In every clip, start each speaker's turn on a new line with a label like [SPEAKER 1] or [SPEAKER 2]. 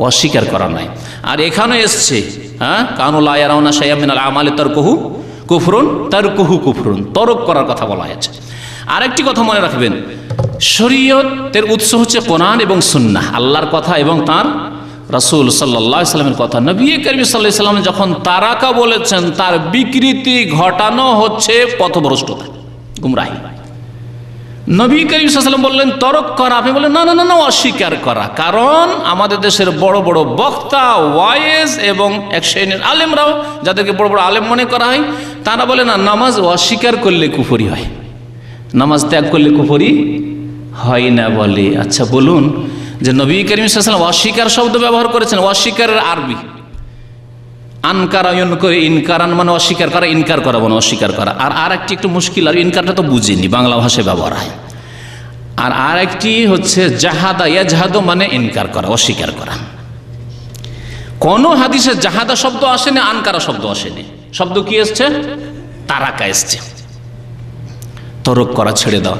[SPEAKER 1] অস্বীকার করা নাই। আর এখানে এসছে হ্যাঁ, কানু লা ইয়ারাউনা শাইআম মিনাল আমালি তারকুহু কুফরুন, তারকুহু কুফরুন, তরক করার কথা বলা হয়েছে। আরেকটি কথা মনে রাখবেন, শরীয়তের উৎস হচ্ছে কোরআন এবং সুন্নাহ, আল্লাহর কথা এবং তার রাসূল সাল্লাল্লাহু আলাইহি সাল্লামের কথা। নবী করিম সাল্লাল্লাহু আলাইহি সাল্লাম যখন তারাকা বলেছেন, তার বিকৃতি ঘটানো হচ্ছে পথভ্রষ্টতা, গুমরাহি। নবী করিম সাল্লাল্লাহু আলাইহি সাল্লাম বললেন তরক করা, আপনি বললেন না না না না, অস্বীকার করা। কারণ আমাদের দেশের বড় বড় বক্তা, ওয়াইজ এবং এক শ্রেণীর আলেমরাও, যাদেরকে বড় বড় আলেম মনে করা হয়, তারা বলে না, নামাজ অস্বীকার করলে কুফরি হয়, নামাজ ত্যাগ করলে কুফরি হয় না বলে। আচ্ছা বলুন, যে নবী করিম সাল্লাল্লাহু আলাইহি ওয়াসাল্লাম অস্বীকার শব্দ ব্যবহার করেছেন, অস্বীকারের আরবি আনকারায়ন করে, ইনকারান মানে অস্বীকার করা, ইনকার করা মানে অস্বীকার করা। আর একটি একটু মুশকিল, আর ইনকারটা তো বুঝিনি, বাংলা ভাষায় ব্যবহার হয়। আর একটি হচ্ছে জাহাদা, ইয়াজহাদু মানে ইনকার করা, অস্বীকার করা। কোন হাদিসে জাহাদা শব্দ আসেনি, আনকারা শব্দ আসেনি। শব্দ কি এসছে? তারাকা এসছে, তরক করা, ছেড়ে দাও।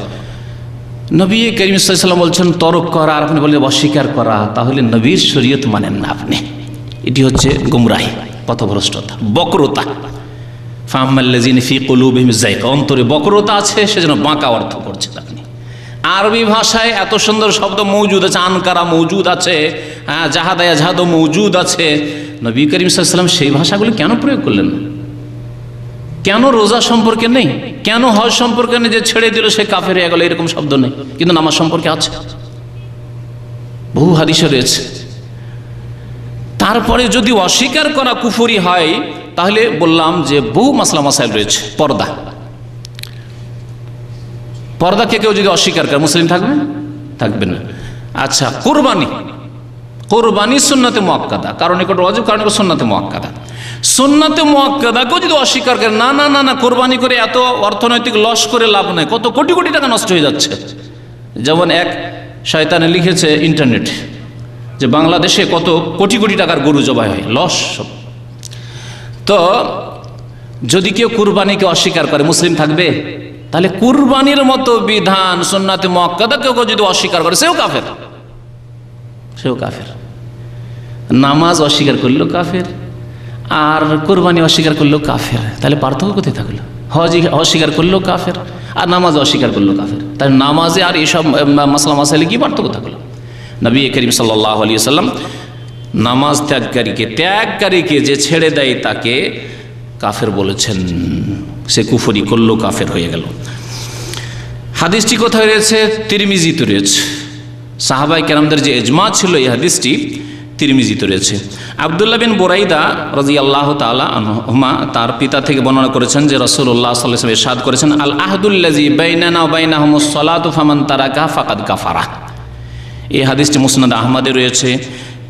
[SPEAKER 1] নবী করিম সাল্লাল্লাহু আলাইহি ওয়াসাল্লাম বলছেন তরক করা, আর আপনি বলেন অস্বীকার করা, তাহলে নবীর শরীয়ত মানেন না আপনি। এটি হচ্ছে গুমরাহি, পথভ্রষ্টতা, বক্রতা। ফাআম্মাল্লাযিনা ফী কুলুবিহিম যায়গা, অন্তরে বক্রতা আছে, সেজন্য বাঁকা অর্থ করছেন আপনি। আরবি ভাষায় এত সুন্দর শব্দ মৌজুদ আছে, আনকারা মৌজুদ আছে, হ্যাঁ, জাহাদা ইয়াজহাদু মৌজুদ আছে। নবী করিম সাল্লাল্লাহু আলাইহি ওয়াসাল্লাম সেই ভাষাগুলো কেন প্রয়োগ করলেন না? কেন রোজা সম্পর্কে নেই, কেন হজ সম্পর্কে নেই, যে ছেড়ে দিল সে কাফের হয়ে গেল, এরকম শব্দ নেই, কিন্তু নামাজ সম্পর্কে আছে, বহু হাদিসে রয়েছে। তারপরে যদি অস্বীকার করা কুফরি হয়, তাহলে বললাম যে বহু মাসলা মাসাইল রয়েছে। পর্দা, পর্দাকে কেউ যদি অস্বীকার করে, মুসলিম থাকবে? থাকবে না। আচ্ছা, কুরবানি, কুরবানি সুন্নাতে মুআক্কাদা, কারণ নিকট ওয়াজিব, কারণ নিকট সুন্নাতে মুআক্কাদা। সুন্নাতে মুআক্কাদাকেও যদি অস্বীকার করে, না না না না, কোরবানি করে এত অর্থনৈতিক লস করে লাভ নাই, কত কোটি কোটি টাকা নষ্ট হয়ে যাচ্ছে। যেমন এক শয়তানে লিখেছে ইন্টারনেটে যে বাংলাদেশে কত কোটি কোটি টাকার গরু জবাই হয়, লস সব। তো যদি কেউ কুরবানিকে অস্বীকার করে, মুসলিম থাকবে? তাহলে কুরবানির মতো বিধান সুন্নাতে মুআক্কাদাকেও যদি অস্বীকার করে, সেও কাফের, সেও কাফের। নামাজ অস্বীকার করলেও কাফের, আর কোরবানি অস্বীকার করলেও কাফের। তাহলে পার্থক্য কোথায় থাকলো? হজ অস্বীকার করলেও কাফের, আর নামাজ অস্বীকার করলেও কাফের। তাহলে নামাজে আর এইসব মাসলা মাসাইলে কি পার্থক্য থাকলো? নবী করিম সাল্লাল্লাহু আলাইহি ওয়াসাল্লাম নামাজ ত্যাগকারীকে যে ছেড়ে দেয় তাকে কাফের বলেছেন, সে কুফরি করলো, কাফের হয়ে গেল। হাদিসটি কোথায় রয়েছে? তিরমিজিতে রয়েছে। সাহাবায়ে কেরামদের যে ইজমা ছিল, এই হাদিসটি তিরমিজিতে রয়েছে। আব্দুল্লাহ বিন বুরাইদা রাদিয়াল্লাহু তাআলা আনহুমা তার পিতা থেকে বর্ণনা করেছেন যে রাসূলুল্লাহ সাল্লাল্লাহু আলাইহি ওয়াসাল্লাম ইরশাদ করেছেন, আল আহদুল্লাযী বাইনানা ওয়া বাইনাহুমুস সালাতু ফামান তারাকা ফাকাদ কাফারা। এই হাদিসটি মুসনাদ আহমদে রয়েছে,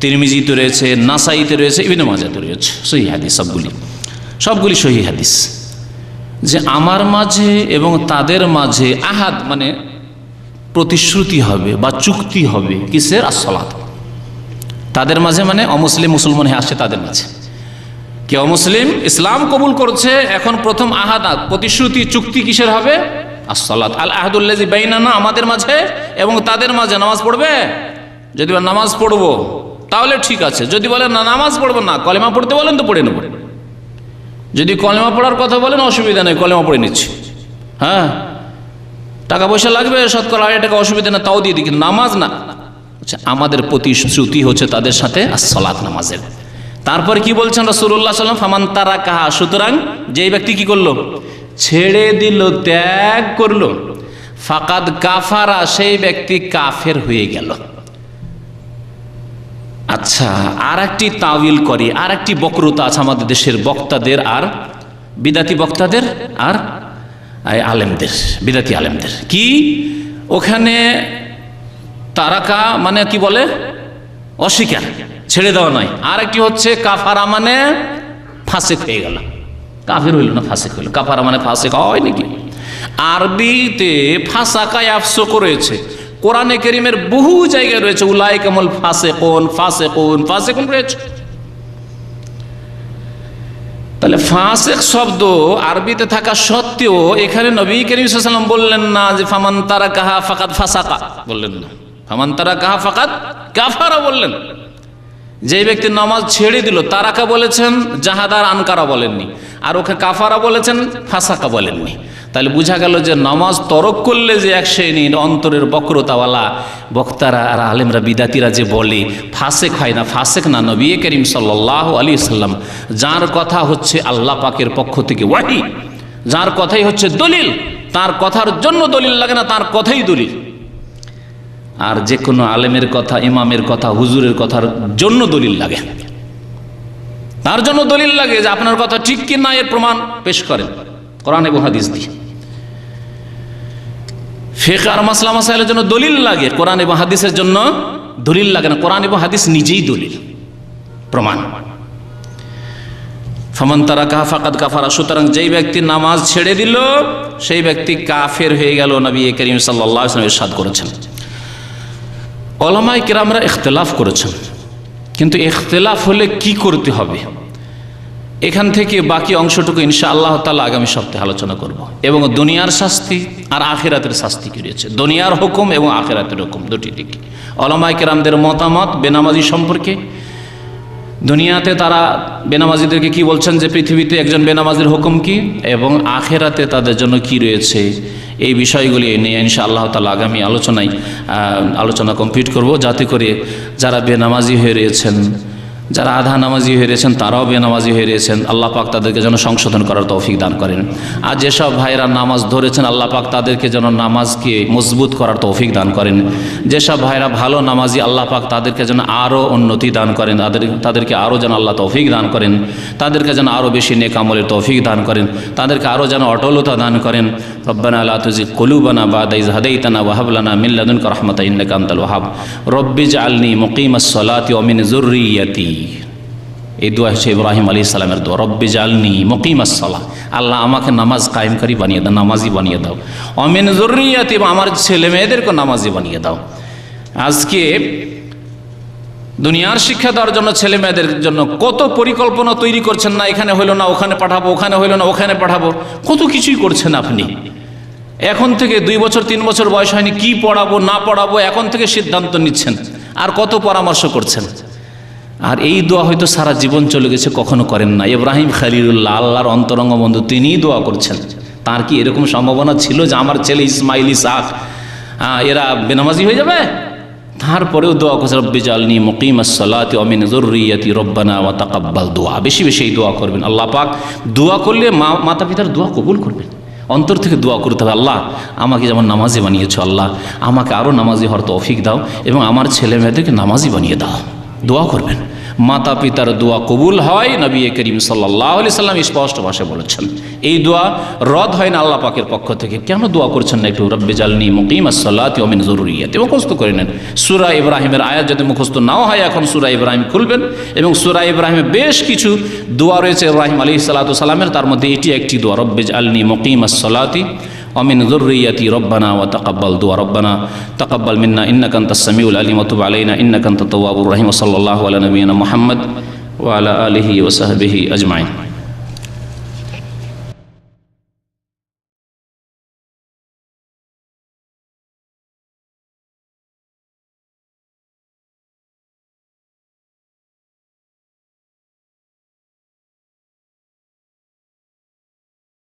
[SPEAKER 1] তিরমিজিতে রয়েছে, নাসাইতে রয়েছে, ইবনে মাজাহতে রয়েছে। সহিহ হাদিস, সবগুলি সহিহ হাদিস। যে আমার মাঝে এবং তাদের মাঝে আহাদ মানে প্রতিশ্রুতি হবে বা চুক্তি হবে, কিসের? as-সালাত। তাদের মাঝে মানে অমুসলিম মুসলমান হয়ে আসছে তাদের মাঝে, কে অমুসলিম ইসলাম কবুল করছে, এখন প্রথম আহাদ, প্রতিশ্রুতি, চুক্তি কিসের হবে? as-সালাত। আল আহদুল্লাযী বাইনানা, আমাদের মাঝে এবং তাদের মাঝে নামাজ পড়বে। যদি নামাজ পড়বো তাহলে ঠিক আছে, যদি বলেন না নামাজ পড়বো না, কলেমা পড়তে বলেন তো পড়ে নেব। যদি কলেমা পড়ার কথা বলেন, অসুবিধা নেই, কলেমা পড়ে নিচ্ছি, হ্যাঁ, টাকা পয়সা লাগবে, শতকরা 1,000 টাকা, অসুবিধা না, তাও দিয়ে দিই, কিন্তু নামাজ না। আচ্ছা, আমাদের প্রতিশ্রুতি হচ্ছে তাদের সাথে as-সালাত, নামাজের। তারপর কি বলছেন রাসূলুল্লাহ সাল্লাল্লাহু আলাইহি ওয়াসাল্লাম? ফামান তারাকাহা, সুতরাং যেই ব্যক্তি কি করলো? ছেড়ে দিল, ত্যাগ করলো, ফাকাদ কাফারা, সেই ব্যক্তি কাফের হয়ে গেল। আচ্ছা, আর একটি তাওয়িল করে, আর একটি বক্রতা আছে আমাদের দেশের বক্তাদের, আর বিদাতি বক্তাদের, আর আলেমদের, বিদাতি আলেমদের। কি ওখানে তারাকা মানে কি বলে? অস্বীকার, ছেড়ে দেওয়া নয়। আর একটি হচ্ছে কাফারা মানে ফাসিক হয়ে গেল, কাফের হইল না, ফাসিক হইল। কাফারা মানে ফাসিক হয় নাকি? আরবিতে ফাসাকা ইয়াফসুক রয়েছে, কোরআনে কারীমের বহু জায়গায় রয়েছে উলাইকামুল ফাসিকুন, ফাসিকুন, ফাসিকুন রয়েছে। তাহলে ফাসিক শব্দ আরবিতে থাকা সত্ত্বেও এখানে নবী করিম সাল্লাল্লাহু আলাইহি ওয়াসাল্লাম বললেন না যে ফামান তারাকাহা ফাকাদ ফাসাকা, বললেন না। ফামান তারাকাহা ফাকাদ কাফারা বললেন। যেই ব্যক্তি নামাজ ছেড়ে দিল তারাকা বলেছেন, জাহাদার আনকারা বলেননি, আর ওকে কাফারা বলেছেন, ফাসাকা বলেননি। তাহলে বোঝা গেল যে নামাজ তরক করলে যে এক শ্রেণীর অন্তরের বক্রতাওয়ালা বক্তারা আর আলেমরা বিদাতিরা যে বলে ফাসেক হয় না, ফাসেক না, নবী করিম সাল্লাল্লাহু আলাইহি সাল্লাম যার কথা হচ্ছে আল্লাহ পাকের পক্ষ থেকে ওয়াহি, যার কথাই হচ্ছে দলিল, তার কথার জন্য দলিল লাগে না, তার কথাই দলিল। আর যে কোনো আলেমের কথা, ইমামের কথা, হুজুরের কথার জন্য দলিল লাগে, তার জন্য দলিল লাগে যে আপনার কথা ঠিক কি না এর প্রমাণ পেশ করেন কোরআন এবং হাদিস দিয়ে। ফিকহ আর মাসলা মাসাইলের জন্য দলিল লাগে, কোরআন এবং হাদিসের জন্য দলিল লাগে না, কোরআন এবং হাদিস নিজেই দলিল, প্রমাণ। ফামান তারাকাহা ফাকাদ কাফারা, সুতরাং যেই ব্যক্তি নামাজ ছেড়ে দিল সেই ব্যক্তি কাফের হয়ে গেল, নবী করিম সাল্লাল্লাহু আলাইহি ওয়াসাল্লাম ইরশাদ করেছেন। উলামায়ে কিরামরা ইখতিলাফ করেছেন, কিন্তু ইখতিলাফ হলে কি করতে হবে এখান থেকে বাকি অংশটুকু ইনশাআল্লাহ তাআলা আগামী সপ্তাহে আলোচনা করব। এবং দুনিয়ার শাস্তি আর আখিরাতের শাস্তি কি রয়েছে, দুনিয়ার হুকুম এবং আখিরাতের হুকুম দুটি দিক। উলামায়ে কিরামদের মতামত বেনামাজি সম্পর্কে, দুনিয়াতে তারা বেনামাজিদেরকে কি বলছেন যে পৃথিবীতে একজন বেনামাজির হুকুম কি, এবং আখিরাতে তাদের জন্য কি রয়েছে, এই বিষয়গুলি নিয়ে ইনশাআল্লাহ তাআলা আগামী আলোচনা কমপ্লিট করব, যাতে করে যারা বেনামাজি হয়ে রয়েছেন, যারা আধা নামাজি হয়ে রয়েছেন, তারাও বেনামাজি হয়ে রয়েছেন, আল্লাহ পাক তাদেরকে যেন সংশোধন করার তৌফিক দান করেন। আর যেসব ভাইরা নামাজ ধরেছেন, আল্লাহ পাক তাদেরকে যেন নামাজকে মজবুত করার তৌফিক দান করেন। যেসব ভাইরা ভালো নামাজি, আল্লাহ পাক তাদেরকে যেন আরও উন্নতি দান করেন, তাদেরকে আরও যেন আল্লাহ তৌফিক দান করেন, তাদেরকে যেন আরও বেশি নেক আমলের তৌফিক দান করেন, তাদেরকে আরও যেন অটলতা দান করেন। রব্বানা লা তুজিগ কুলুবানা বা'দা ইয হাদাইতানা ওয়া হাব লানা মিন লাদুনকা রাহমাতান ইন্নাকা আনতাল ওয়াহ্হাব রব্বিজআলনি মুকিমাস সালাতি ওয়া মিন যুররিয়াতি। এই দোয়া হচ্ছে ইব্রাহিম আলাইহিস সালামের দোয়া, রব্বিজআলনি মুকিমাস সালাহ, আল্লাহ আমাকে নামাজ কায়েমকারী বানিয়ে দাও, নামাজি বানিয়ে দাও, ওয়া মিন যুররিয়াতি, আমার ছেলে মেয়েদেরকে নামাজি বানিয়ে দাও। আজকে দুনিয়ার শিক্ষা দেওয়ার জন্য ছেলে মেয়েদের জন্য কত পরিকল্পনা তৈরি করছেন, না এখানে হইল না ওখানে পাঠাবো, ওখানে হইল না ওখানে পাঠাবো, কত কিছুই করছেন আপনি। এখন থেকে 2 বছর 3 বছর বয়স হয়নি, কি পড়াবো না পড়াবো এখন থেকে সিদ্ধান্ত নিচ্ছেন, আর কত পরামর্শ করছেন। আর এই দোয়া হয়তো সারা জীবন চলে গেছে, কখনো করেন না। ইব্রাহিম খলিলুল্লাহ, আল্লাহর অন্তরঙ্গ বন্ধু, তিনিই দোয়া করছেন। তার কি এরকম সম্ভাবনা ছিল যে আমার ছেলে ইসমাইল, ইসহাক এরা বেনামাজি হয়ে যাবে? তারপরেও দোয়া করছে, রব্বিজআলনি মুকিমাস সালাতি ওয়া মিন যুররিয়াতি রব্বানা ওয়া তাকাব্বাল দোয়া। বেশি বেশি এই দোয়া করবেন। আল্লাহ পাক দোয়া করলে মাতা পিতার দোয়া কবুল করবেন। অন্তর থেকে দোয়া করতে হবে, আল্লাহ আমাকে যেমন নামাজি বানিয়েছো, আল্লাহ আমাকে আরও নামাজি হওয়ার তৌফিক দাও এবং আমার ছেলে মেয়েদেরকে নামাজি বানিয়ে দাও। দোয়া করবেন, মাতা পিতার দোয়া কবুল হয়, নবী করিম সাল্লাল্লাহু আলাইহি সাল্লাম স্পষ্ট ভাষায় বলেছেন। এই দোয়া রদ হয় না আল্লাহ পাকের পক্ষ থেকে। কেন দোয়া করছেন না একটু? রব্বিজআলনি মুকিমাস সালাতি ওয়া মিন যুররিয়াতি মুখস্থ করে নেন। সূরা ইব্রাহিমের আয়াত যদি মুখস্থ নাও হয়, এখন সূরা ইব্রাহিম খুলবেন এবং সূরা ইব্রাহিমে বেশ কিছু দোয়া রয়েছে ইব্রাহিম আলাইহিস সালাতু সালামের, তার মধ্যে এটি একটি দোয়া, রব্বিজআলনি মুকিমাস সালাতি ওয়া মিন যুররিয়াতি রব্বানা ওয়া তাকাব্বাল দোয়া, রব্বানা তাকাব্বাল মিন্না ইন্নাকা আনতাস সামিউল আলিম ওয়া তুব আলাইনা ইন্নাকা আনতাত তাওয়াবুর রহিম। ওয়া সাল্লাল্লাহু আলা নবিয়িনা মুহাম্মদ ওয়া আলা আলিহি ওয়া সাহবিহি আজমাইন।